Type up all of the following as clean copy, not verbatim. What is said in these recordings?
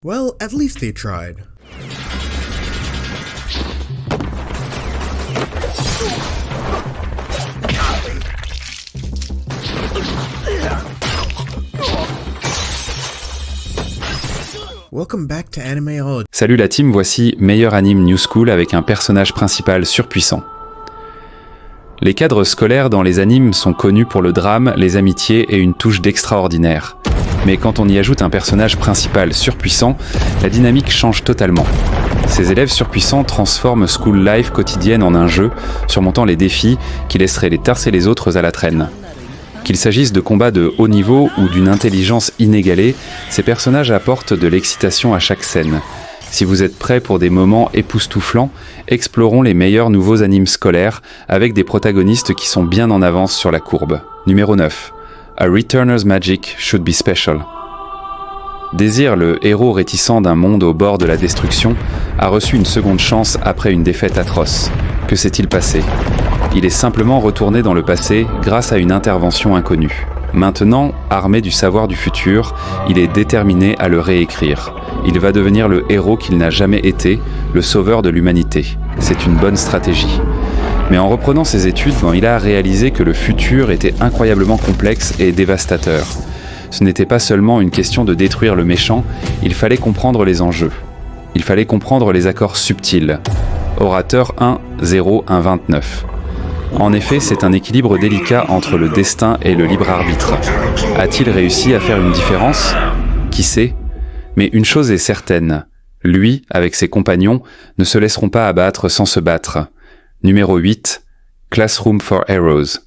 Well, at least they tried. Welcome back to Animeology. Salut la team, voici Meilleur Anime New School avec un personnage principal surpuissant. Les cadres scolaires dans les animes sont connus pour le drame, les amitiés et une touche d'extraordinaire. Mais quand on y ajoute un personnage principal surpuissant, la dynamique change totalement. Ces élèves surpuissants transforment School Life quotidienne en un jeu, surmontant les défis qui laisseraient les tarser les autres à la traîne. Qu'il s'agisse de combats de haut niveau ou d'une intelligence inégalée, ces personnages apportent de l'excitation à chaque scène. Si vous êtes prêts pour des moments époustouflants, explorons les meilleurs nouveaux animes scolaires avec des protagonistes qui sont bien en avance sur la courbe. Numéro 9. A Returner's Magic Should Be Special. Désir, le héros réticent d'un monde au bord de la destruction, a reçu une seconde chance après une défaite atroce. Que s'est-il passé ? Il est simplement retourné dans le passé grâce à une intervention inconnue. Maintenant, armé du savoir du futur, il est déterminé à le réécrire. Il va devenir le héros qu'il n'a jamais été, le sauveur de l'humanité. C'est une bonne stratégie. Mais en reprenant ses études, il a réalisé que le futur était incroyablement complexe et dévastateur. Ce n'était pas seulement une question de détruire le méchant, il fallait comprendre les enjeux. Il fallait comprendre les accords subtils. Orateur 1, 0, 1, 29. En effet, c'est un équilibre délicat entre le destin et le libre arbitre. A-t-il réussi à faire une différence ? Qui sait ? Mais une chose est certaine, lui, avec ses compagnons, ne se laisseront pas abattre sans se battre. Numéro 8, Classroom for Heroes.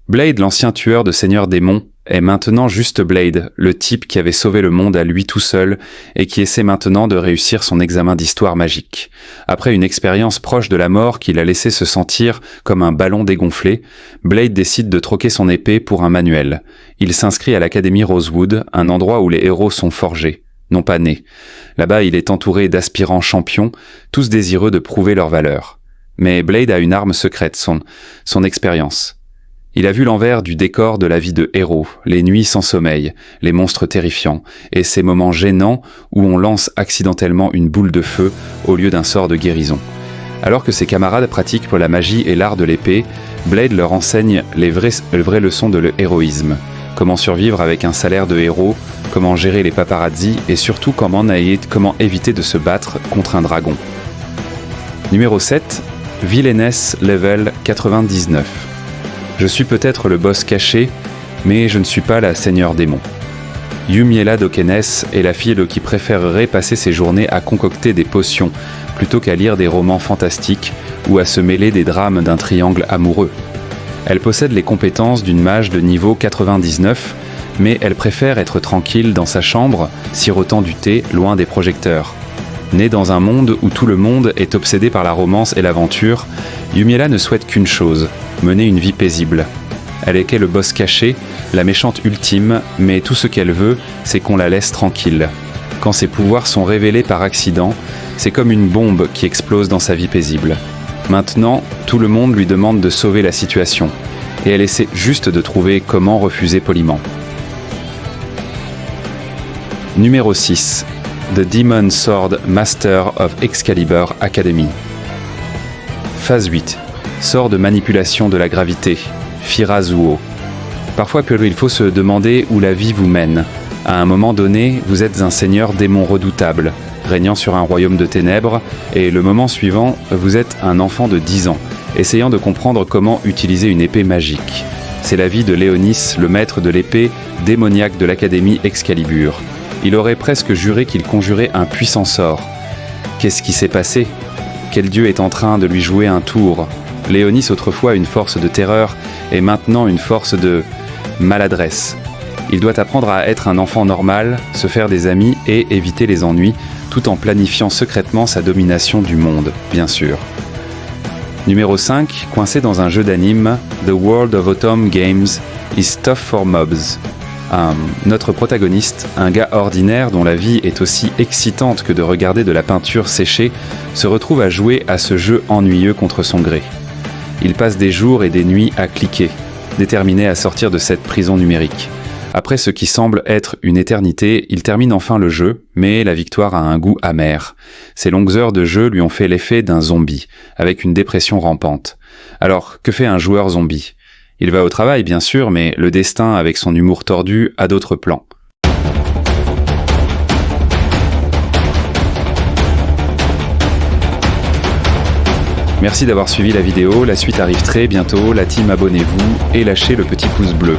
Blade, l'ancien tueur de Seigneur Démon, est maintenant juste Blade, le type qui avait sauvé le monde à lui tout seul et qui essaie maintenant de réussir son examen d'histoire magique. Après une expérience proche de la mort qui l'a laissé se sentir comme un ballon dégonflé, Blade décide de troquer son épée pour un manuel. Il s'inscrit à l'Académie Rosewood, un endroit où les héros sont forgés, non pas nés. Là-bas, il est entouré d'aspirants champions, tous désireux de prouver leur valeur. Mais Blade a une arme secrète, son expérience. Il a vu l'envers du décor de la vie de héros, les nuits sans sommeil, les monstres terrifiants, et ces moments gênants où on lance accidentellement une boule de feu au lieu d'un sort de guérison. Alors que ses camarades pratiquent la magie et l'art de l'épée, Blade leur enseigne les vraies leçons de l'héroïsme. Comment survivre avec un salaire de héros, comment gérer les paparazzis et surtout comment éviter de se battre contre un dragon. Numéro 7, Villainess Level 99. Je suis peut-être le boss caché, mais je ne suis pas la Seigneur Démon. Yumiela Dokenes est la fille qui préférerait passer ses journées à concocter des potions plutôt qu'à lire des romans fantastiques ou à se mêler des drames d'un triangle amoureux. Elle possède les compétences d'une mage de niveau 99, mais elle préfère être tranquille dans sa chambre, sirotant du thé loin des projecteurs. Née dans un monde où tout le monde est obsédé par la romance et l'aventure, Yumiela ne souhaite qu'une chose, mener une vie paisible. Elle est le boss caché, la méchante ultime, mais tout ce qu'elle veut, c'est qu'on la laisse tranquille. Quand ses pouvoirs sont révélés par accident, c'est comme une bombe qui explose dans sa vie paisible. Maintenant, tout le monde lui demande de sauver la situation, et elle essaie juste de trouver comment refuser poliment. Numéro 6. The Demon Sword Master of Excalibur Academy. Phase 8. Sort de manipulation de la gravité. Firazuo. Parfois, il faut se demander où la vie vous mène. À un moment donné, vous êtes un seigneur démon redoutable, régnant sur un royaume de ténèbres, et le moment suivant, vous êtes un enfant de 10 ans, essayant de comprendre comment utiliser une épée magique. C'est la vie de Léonis, le maître de l'épée démoniaque de l'Académie Excalibur. Il aurait presque juré qu'il conjurait un puissant sort. Qu'est-ce qui s'est passé ? Quel dieu est en train de lui jouer un tour ? Léonis, autrefois une force de terreur, est maintenant une force de maladresse. Il doit apprendre à être un enfant normal, se faire des amis et éviter les ennuis, tout en planifiant secrètement sa domination du monde, bien sûr. Numéro 5, coincé dans un jeu d'anime, The World of Autumn Games is Tough for Mobs. Notre protagoniste, un gars ordinaire dont la vie est aussi excitante que de regarder de la peinture séchée, se retrouve à jouer à ce jeu ennuyeux contre son gré. Il passe des jours et des nuits à cliquer, déterminé à sortir de cette prison numérique. Après ce qui semble être une éternité, il termine enfin le jeu, mais la victoire a un goût amer. Ces longues heures de jeu lui ont fait l'effet d'un zombie, avec une dépression rampante. Alors, que fait un joueur zombie ? Il va au travail, bien sûr, mais le destin, avec son humour tordu, a d'autres plans. Merci d'avoir suivi la vidéo, la suite arrive très bientôt, la team abonnez-vous et lâchez le petit pouce bleu.